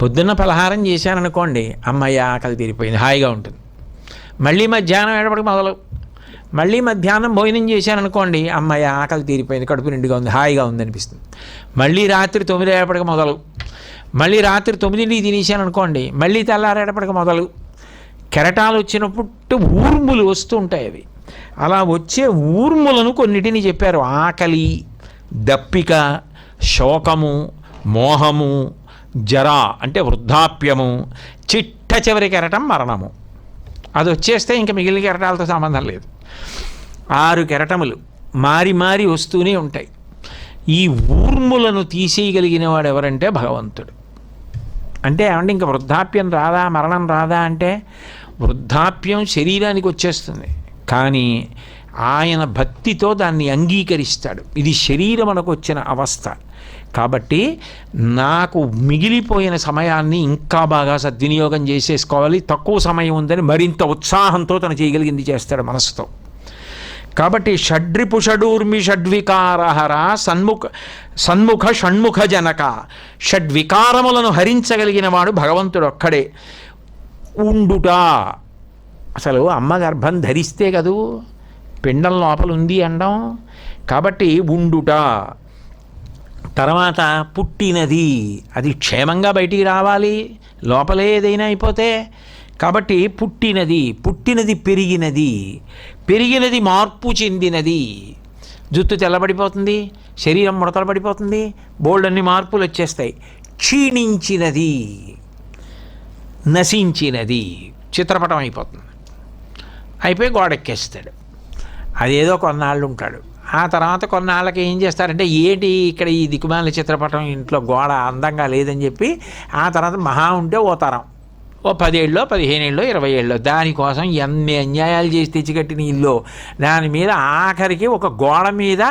పొద్దున్న పలహారం చేశాననుకోండి, అమ్మాయి ఆకలి తీరిపోయింది, హాయిగా ఉంటుంది. మళ్ళీ మధ్యాహ్నం ఏడపడికి మొదలు, మళ్ళీ మధ్యాహ్నం భోజనం చేశాననుకోండి, అమ్మాయి ఆకలి తీరిపోయింది, కడుపు నిండుగా ఉంది, హాయిగా ఉంది అనిపిస్తుంది. మళ్ళీ రాత్రి 9 ఏడపడికి మొదలు, మళ్ళీ రాత్రి 9 తినేసాననుకోండి, మళ్ళీ తెల్లారేటప్పటికి మొదలు. కెరటాలు వచ్చినప్పుడు ఊర్ములు వస్తూ ఉంటాయి, అవి అలా వచ్చే ఊర్ములను కొన్నిటిని చెప్పారు. ఆకలి, దప్పిక, శోకము, మోహము, జర అంటే వృద్ధాప్యము, చిట్ట చివరి కెరటం మరణము. అది వచ్చేస్తే ఇంకా మిగిలిన కెరటాలతో సంబంధం లేదు. 6 కెరటములు మారి మారి వస్తూనే ఉంటాయి. ఈ ఊర్ములను తీసేయగలిగిన వాడు ఎవరంటే భగవంతుడు. అంటే ఏమంటే ఇంకా వృద్ధాప్యం రాదా, మరణం రాదా అంటే, వృద్ధాప్యం శరీరానికి వచ్చేస్తుంది, కానీ ఆయన భక్తితో దాన్ని అంగీకరిస్తాడు. ఇది శరీరం మనకు వచ్చిన అవస్థ. కాబట్టి నాకు మిగిలిపోయిన సమయాన్ని ఇంకా బాగా సద్వినియోగం చేసేసుకోవాలి, తక్కువ సమయం ఉందని మరింత ఉత్సాహంతో తను చేయగలిగింది చేస్తాడు మనసుతో. కాబట్టి షడ్రిపుషడూర్మి షడ్వికారహర సన్ముఖ షణ్ముఖ జనక, షడ్వికారములను హరించగలిగిన వాడు భగవంతుడు ఒక్కడే. ఉండుట, అసలు అమ్మ గర్భం ధరిస్తే కదూ పిండం లోపల ఉంది అండం. కాబట్టి ఉండుట, తర్వాత పుట్టినది, అది క్షేమంగా బయటికి రావాలి, లోపలే ఏదైనా అయిపోతే. కాబట్టి పుట్టినది, పుట్టినది పెరిగినది, పెరిగినది మార్పు చెందినది, జుట్టు తెల్లబడిపోతుంది, శరీరం ముడతలు పడిపోతుంది, బోల్డన్ని మార్పులు వచ్చేస్తాయి. క్షీణించినది, నశించినది, చిత్రపటం అయిపోతుంది, అయిపోయి గోడెక్కేస్తాడు. అదేదో కొన్నాళ్ళు ఉంటాడు, ఆ తర్వాత కొన్నాళ్ళకి ఏం చేస్తారంటే, ఏంటి ఇక్కడ ఈ దిక్కుమాల చిత్రపటం ఇంట్లో గోడ అందంగా లేదని చెప్పి ఆ తర్వాత మహా ఉంటే ఓ తరం, ఓ 10 ఏళ్ళలో 15 ఏళ్ళలో 20 ఏళ్ళలో దానికోసం ఎన్ని అన్యాయాలు చేసి తెచ్చికట్టిన ఇల్లు, దాని మీద ఆఖరికి ఒక గోడ మీద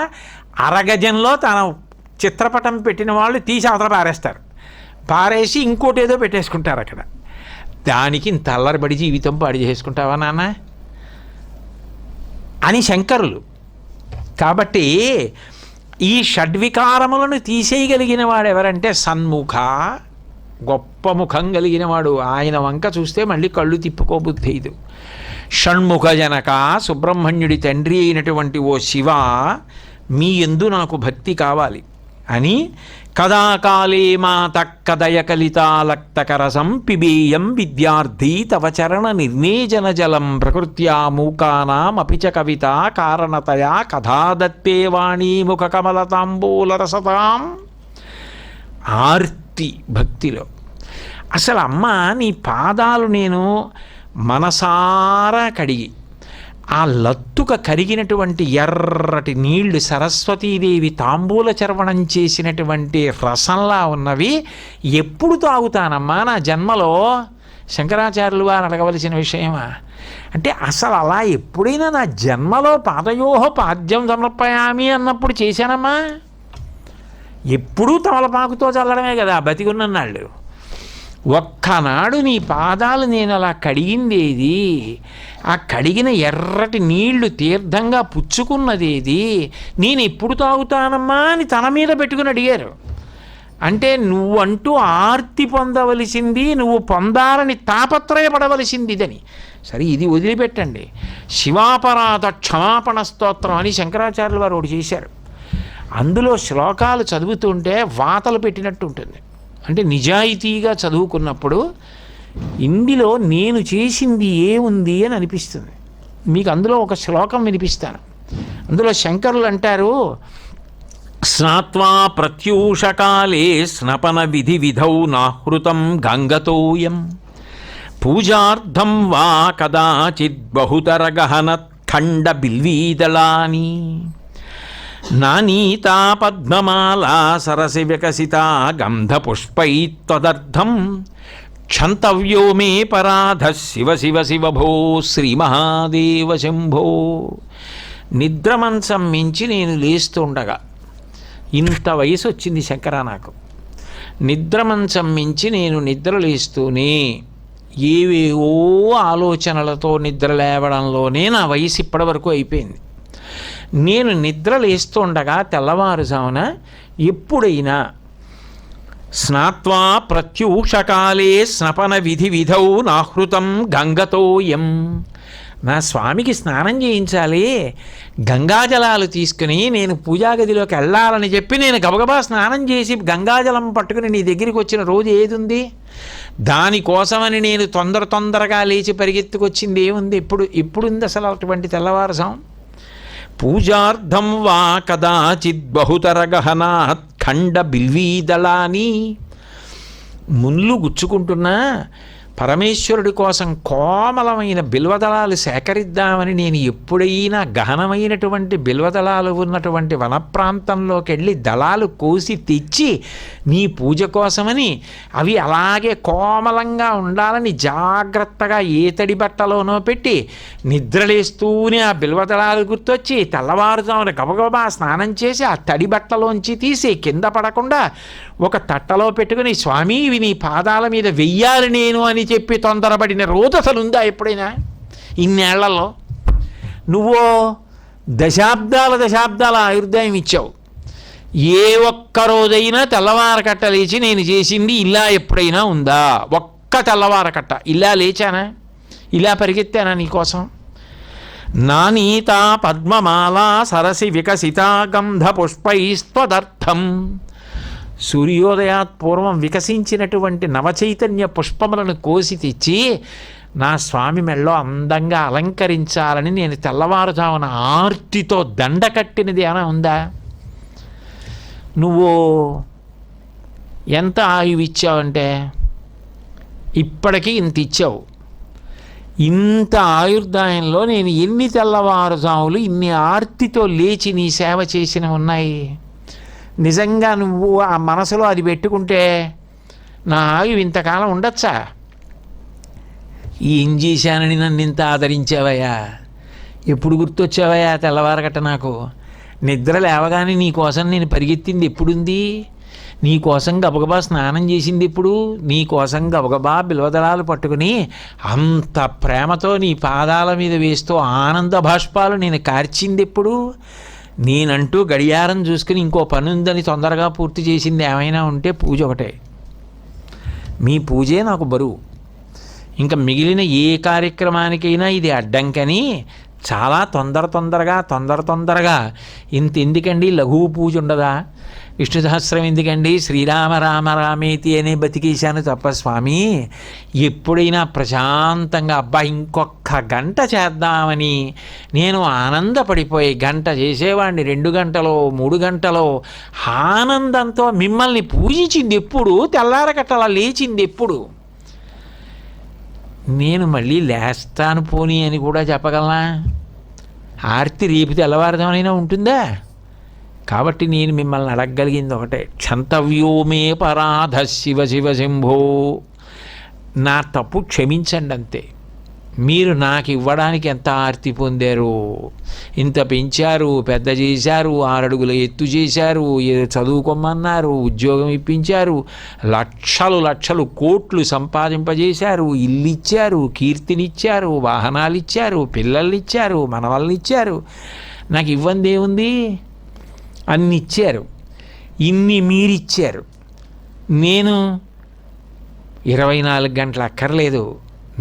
అరగజంలో తన చిత్రపటం పెట్టిన వాళ్ళు తీసి అవతల పారేస్తారు, పారేసి ఇంకోటి ఏదో పెట్టేసుకుంటారు అక్కడ. దానికి ఇంత అల్లరిబడి జీవితం పాడు చేసుకుంటావా నాన్న అని శంకరులు. కాబట్టి ఈ షడ్వికారములను తీసేయగలిగిన వాడు ఎవరంటే సన్ముఖ, గొప్ప ముఖం కలిగిన వాడు. ఆయన వంక చూస్తే మళ్ళీ కళ్ళు తిప్పుకోబుద్ధేదు. షణ్ముఖ జనక, సుబ్రహ్మణ్యుడి తండ్రి అయినటువంటి ఓ శివ, మీ యందు నాకు భక్తి కావాలి అని కదాకాలే మాత కదయ కలితాలక్తకరసం పిబేయం విద్యార్థి తవ చరణ నిర్నేజన జలం ప్రకృత్యా మూకానాం అపిచ కవిత కారణతయా కథాదత్తే వాణీ ముఖ కమలతాంబూలరసతాం. ఆర్తి భక్తిలో అసలు అమ్మ నీ పాదాలు నేను మనసారా కడిగి ఆ లత్తుక కరిగినటువంటి ఎర్రటి నీళ్లు సరస్వతీదేవి తాంబూల చర్వణం చేసినటువంటి రసంలా ఉన్నవి ఎప్పుడు తాగుతానమ్మా నా జన్మలో? శంకరాచార్యులు వారు అడగవలసిన విషయమా? అంటే అసలు అలా ఎప్పుడైనా నా జన్మలో పాదయోహ పాద్యం సమర్పయామి అన్నప్పుడు చేశానమ్మా? ఎప్పుడూ తమలపాకుతో చల్లడమే కదా బతికున్నన్నాళ్ళు. ఒక్కనాడు నీ పాదాలు నేను అలా కడిగిందేది? ఆ కడిగిన ఎర్రటి నీళ్లు తీర్థంగా పుచ్చుకున్నదేది? నేను ఎప్పుడు తాగుతానమ్మా అని తన మీద పెట్టుకుని అడిగారు. అంటే నువ్వంటూ ఆర్తి పొందవలసింది, నువ్వు పొందాలని తాపత్రయపడవలసింది ఇదని. సరే, ఇది వదిలిపెట్టండి. శివాపరాధ క్షమాపణ స్తోత్రం అని శంకరాచార్యులు వారు ఒకటి చేశారు. అందులో శ్లోకాలు చదువుతుంటే వాతలు పెట్టినట్టు ఉంటుంది. అంటే నిజాయితీగా చదువుకున్నప్పుడు ఇందులో నేను చేసింది ఏముంది అని అనిపిస్తుంది. మీకు అందులో ఒక శ్లోకం వినిపిస్తాను. అందులో శంకరులు అంటారు, స్నాత్వా ప్రత్యూషకాలే స్నపన విధి విధౌ నాహృతం గంగతోయం పూజార్థం వా కదాచిత్ బహుతర గహన ఖండ బిల్వీదళాని నానీతా పద్మమాలా సరసి వికసితా గంధపుష్పై త్వదర్థం క్షంతవ్యో మే పరాధ శివ శివ శివ భో శ్రీ మహాదేవ శంభో. నిద్రమంచం మించి నేను లేస్తుండగా, ఇంత వయసు వచ్చింది శంకర నాకు, నిద్రమంచం మించి నేను నిద్ర లేస్తూనే ఏవేవో ఆలోచనలతో నిద్ర లేవడంలోనే నా వయసు ఇప్పటి వరకు అయిపోయింది. నేను నిద్ర లేస్తుండగా తెల్లవారుజామున ఎప్పుడైనా స్నాత్వా ప్రత్యూషకాలే స్నపన విధి విధౌ నాహృతం గంగతోయం, నా స్వామికి స్నానం చేయించాలి, గంగాజలాలు తీసుకుని నేను పూజాగదిలోకి వెళ్ళాలని చెప్పి నేను గబగబా స్నానం చేసి గంగాజలం పట్టుకుని నీ దగ్గరికి వచ్చిన రోజు ఏది ఉంది? దానికోసమని నేను తొందరగా లేచి పరిగెత్తుకొచ్చింది ఏముంది? ఎప్పుడుంది అసలు అటువంటి తెల్లవారుజాం? పూజార్థం వా కదాచిత్ బహుతర గహనాత్ ఖండ బిల్వీదళాని. ముళ్ళు గుచ్చుకుంటున్నా పరమేశ్వరుడి కోసం కోమలమైన బిల్వదళాలు సేకరిద్దామని నేను ఎప్పుడైనా గహనమైనటువంటి బిల్వదళాలు ఉన్నటువంటి వన ప్రాంతంలోకి వెళ్ళి దళాలు కోసి తెచ్చి నీ పూజ కోసమని అవి అలాగే కోమలంగా ఉండాలని జాగ్రత్తగా ఏ తడి బట్టలోనో పెట్టి నిద్రలేస్తూనే ఆ బిల్వదళాలు గుర్తొచ్చి తెల్లవారుజామున గబగబా స్నానం చేసి ఆ తడి బట్టలోంచి తీసి కింద పడకుండా ఒక తట్టలో పెట్టుకుని స్వామి ఇవి నీ పాదాల మీద వెయ్యాలి నేను అని చెప్పి తొందరపడిన రోజు అసలు ఉందా ఎప్పుడైనా ఇన్నేళ్లలో? నువ్వు దశాబ్దాల ఆయుర్దాయం ఇచ్చావు. ఏ ఒక్క రోజైనా తెల్లవారకట్ట లేచి నేను చేసింది ఇలా ఎప్పుడైనా ఉందా? ఒక్క తెల్లవారకట్ట ఇలా లేచానా? ఇలా పరిగెత్తానా నీకోసం? నానీతా పద్మమాలా సరసి వికసితా గంధ పుష్పైస్త్వదర్థం. సూర్యోదయాత్ పూర్వం వికసించినటువంటి నవచైతన్య పుష్పములను కోసి తెచ్చి నా స్వామి మెళ్ళో అందంగా అలంకరించాలని నేను తెల్లవారుజామున ఆర్తితో దండ కట్టినది ఏమైనా ఉందా? నువ్వు ఎంత ఆయువు ఇచ్చావంటే ఇప్పటికీ ఇంత ఇచ్చావు. ఇంత ఆయుర్దాయంలో నేను ఎన్ని తెల్లవారుజాములు ఇన్ని ఆర్తితో లేచి నీ సేవ చేసినవి ఉన్నాయి? నిజంగా నువ్వు ఆ మనసులో అది పెట్టుకుంటే నా ఆయువు ఇంతకాలం ఉండొచ్చా? ఏం చేశానని నన్ను ఇంత ఆదరించావయ్యా? ఎప్పుడు గుర్తొచ్చావయ్యా తెల్లవారగట్ట నాకు? నిద్ర లేవగానే నీ కోసం నేను పరిగెత్తింది ఎప్పుడుంది? నీ కోసం గబగబా స్నానం చేసింది ఎప్పుడు? నీ కోసం గబగబా బిల్వదళాలు పట్టుకుని అంత ప్రేమతో నీ పాదాల మీద వేస్తూ ఆనంద భాష్పాలు నేను కార్చింది ఎప్పుడు? నేనంటూ గడియారం చూసుకుని ఇంకో పని ఉందని తొందరగా పూర్తి చేసింది ఏమైనా ఉంటే పూజ ఒకటే. మీ పూజే నాకు బరువు. ఇంకా మిగిలిన ఏ కార్యక్రమానికైనా ఇది అడ్డంకని చాలా తొందరగా ఇంత ఎందుకండి లఘువు పూజ ఉండదా? విష్ణు సహస్రం ఎందుకండి? శ్రీరామ రామ రామేతి అనే బతికేశాను తప్ప స్వామి ఎప్పుడైనా ప్రశాంతంగా అబ్బా ఇంకొక గంట చేద్దామని నేను ఆనందపడిపోయి గంట చేసేవాడిని, 2 గంటలో 3 గంటలో ఆనందంతో మిమ్మల్ని పూజించింది ఎప్పుడు? తెల్లారకట్టలా లేచింది ఎప్పుడు? నేను మళ్ళీ లేస్తాను పోనీ అని కూడా చెప్పగలనా? ఆర్తి రేపు తెల్లవారుదామైనా ఉంటుందా? కాబట్టి నేను మిమ్మల్ని అడగగలిగింది ఒకటే, క్షంతవ్యోమే పరాధ శివ శివ శంభో, నా తప్పు క్షమించండి అంతే. మీరు నాకు ఇవ్వడానికి ఎంత ఆర్తి పొందారు, ఇంత పెంచారు, పెద్ద చేశారు, 6 అడుగుల ఎత్తు చేశారు, చదువుకోమన్నారు, ఉద్యోగం ఇప్పించారు, లక్షలు లక్షలు కోట్లు సంపాదింపజేశారు, ఇల్లు ఇచ్చారు, కీర్తినిచ్చారు, వాహనాలు ఇచ్చారు, పిల్లల్ని ఇచ్చారు, మనవల్ని ఇచ్చారు. నాకు ఇవ్వంది ఏముంది? అన్ని ఇచ్చారు. ఇన్ని మీరిచ్చారు. నేను 24 గంటలు అక్కర్లేదు,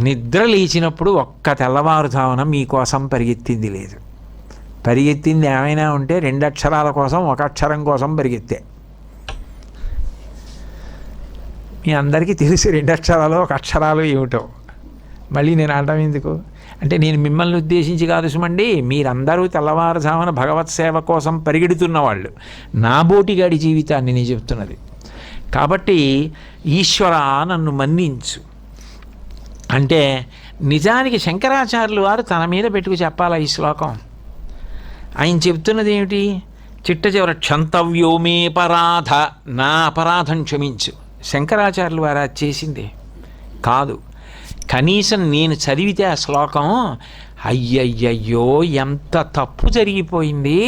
నిద్ర లేచినప్పుడు ఒక్క తెల్లవారుజామున మీకోసం పరిగెత్తింది లేదు. పరిగెత్తింది ఏమైనా ఉంటే 2 అక్షరాల కోసం, 1 అక్షరం కోసం పరిగెత్తే. మీ అందరికీ తెలుసు 2 అక్షరాలు 1 అక్షరాలు ఏమిటో. మళ్ళీ నేను అనడం ఎందుకు అంటే, నేను మిమ్మల్ని ఉద్దేశించి కాదు సుమండి, మీరందరూ తెల్లవారుజామున భగవత్ సేవ కోసం పరిగెడుతున్న వాళ్ళు. నా బోటిగాడి జీవితాన్ని నేను చెప్తున్నది. కాబట్టి ఈశ్వర నన్ను మన్నించు అంటే, నిజానికి శంకరాచార్యులు వారు తన మీద పెట్టుకు చెప్పాలా ఈ శ్లోకం? ఆయన చెప్తున్నది ఏమిటి? చిట్ట చివర క్షంతవ్యోమే పరాధ, నా అపరాధం క్షమించు. శంకరాచార్యులు వారు అది చేసింది కాదు. కనీసం నేను చదివితే ఆ శ్లోకం, అయ్యయ్యయ్యో ఎంత తప్పు జరిగిపోయింది,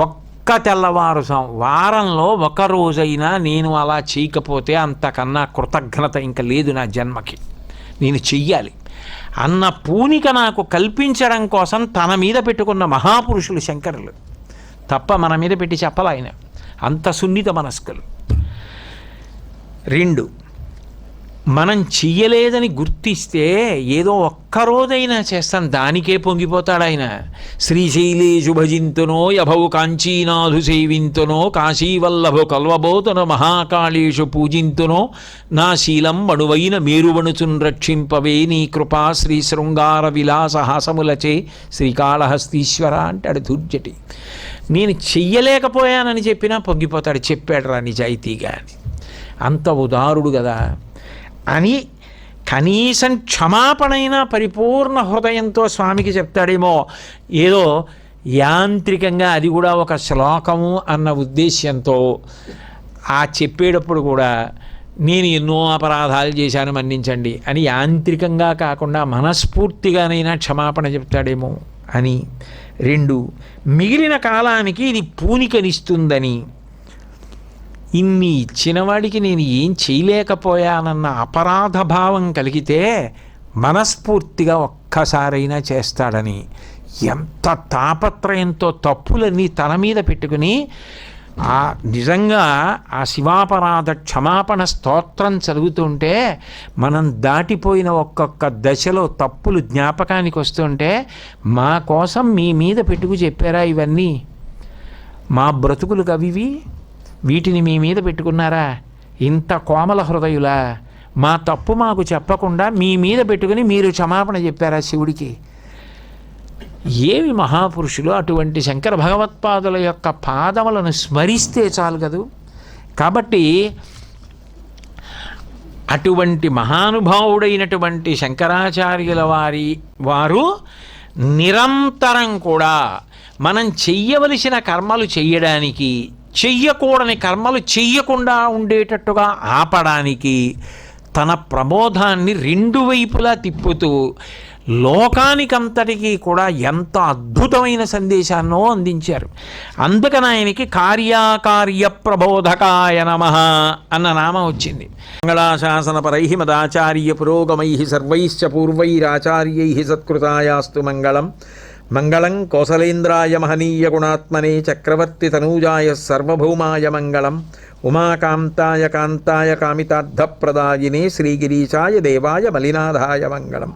ఒక్క తెల్లవారుజాము వారంలో 1 రోజైనా నేను అలా చేయకపోతే అంతకన్నా కృతజ్ఞత ఇంకా లేదు నా జన్మకి, నేను చెయ్యాలి అన్న పూనిక నాకు కల్పించడం కోసం తన మీద పెట్టుకున్న మహాపురుషులు శంకరులు తప్ప మన మీద పెట్టి చెప్పాలి ఆయన. అంత సున్నిత మనస్కులు. 2, మనం చెయ్యలేదని గుర్తిస్తే ఏదో ఒక్కరోజైనా చేస్తాను, దానికే పొంగిపోతాడు ఆయన. శ్రీశైలేషు భజింతునో యభౌ కాంచీనాథు సేవింతునో కాశీవల్లభు కల్వబోతున మహాకాళేషు పూజింతునో నా శీలం మణువైన మేరువణుచున్ రక్షింపవే నీ కృపా శ్రీ శృంగార విలాస హాసములచే శ్రీకాళహస్తీశ్వర అంటాడు దుర్జటి. నేను చెయ్యలేకపోయానని చెప్పినా పొంగిపోతాడు, చెప్పాడు రా నిజాయితీగా అని. అంత ఉదారుడు కదా అని కనీసం క్షమాపణైనా పరిపూర్ణ హృదయంతో స్వామికి చెప్తాడేమో. ఏదో యాంత్రికంగా అది కూడా ఒక శ్లోకము అన్న ఉద్దేశ్యంతో ఆ చెప్పేటప్పుడు కూడా నేను ఎన్నో అపరాధాలు చేశాను మన్నించండి అని యాంత్రికంగా కాకుండా మనస్ఫూర్తిగానైనా క్షమాపణ చెప్తాడేమో అని. 2, మిగిలిన కాలానికి ఇది పూనికనిస్తుందని, ఇన్ని ఇచ్చినవాడికి నేను ఏం చేయలేకపోయానన్న అపరాధ భావం కలిగితే మనస్ఫూర్తిగా ఒక్కసారైనా చేస్తాడని, ఎంత తాపత్రయంతో తప్పులన్నీ తన మీద పెట్టుకుని నిజంగా ఆ శివాపరాధ క్షమాపణ స్తోత్రం చదువుతుంటే మనం దాటిపోయిన ఒక్కొక్క దశలో తప్పులు జ్ఞాపకానికి వస్తుంటే, మా కోసం మీ మీద పెట్టుకు చెప్పారా ఇవన్నీ? మా బ్రతుకులు కవివి, వీటిని మీ మీద పెట్టుకున్నారా? ఇంత కోమల హృదయులా? మా తప్పు మాకు చెప్పకుండా మీ మీద పెట్టుకుని మీరు క్షమాపణ చెప్పారా శివుడికి? ఏమి మహాపురుషులు! అటువంటి శంకర భగవత్పాదుల యొక్క పాదములను స్మరిస్తే చాలు కదూ. కాబట్టి అటువంటి మహానుభావుడైనటువంటి శంకరాచార్యుల వారు నిరంతరం కూడా మనం చెయ్యవలసిన కర్మలు చెయ్యడానికి, చెయ్యకూడని కర్మలు చెయ్యకుండా ఉండేటట్టుగా ఆపడానికి తన ప్రబోధాన్ని 2 వైపులా తిప్పుతూ లోకానికంతటికీ కూడా ఎంత అద్భుతమైన సందేశాన్నో అందించారు. అందుకని ఆయనకి కార్యాకార్య ప్రబోధకాయ నమః అన్న నామం వచ్చింది. మంగళాశాసనపరై మదాచార్య పురోగమై సర్వైశ్చ పూర్వైరాచార్యై సత్కృతాయాస్తు మంగళం. మంగళం కోసలేంద్రాయ మహనీయ గుణాత్మనే చక్రవర్తి తనూజాయ సర్వభౌమాయ మంగళం. ఉమాకాంతాయ కాంతాయ కామితార్థప్రదాయినే శ్రీగిరీశాయ దేవాయ మలినాథాయ మంగళం.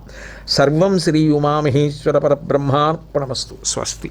సర్వం శ్రీ ఉమామహేశ్వర పరబ్రహ్మార్పణమస్తు. స్వస్తి.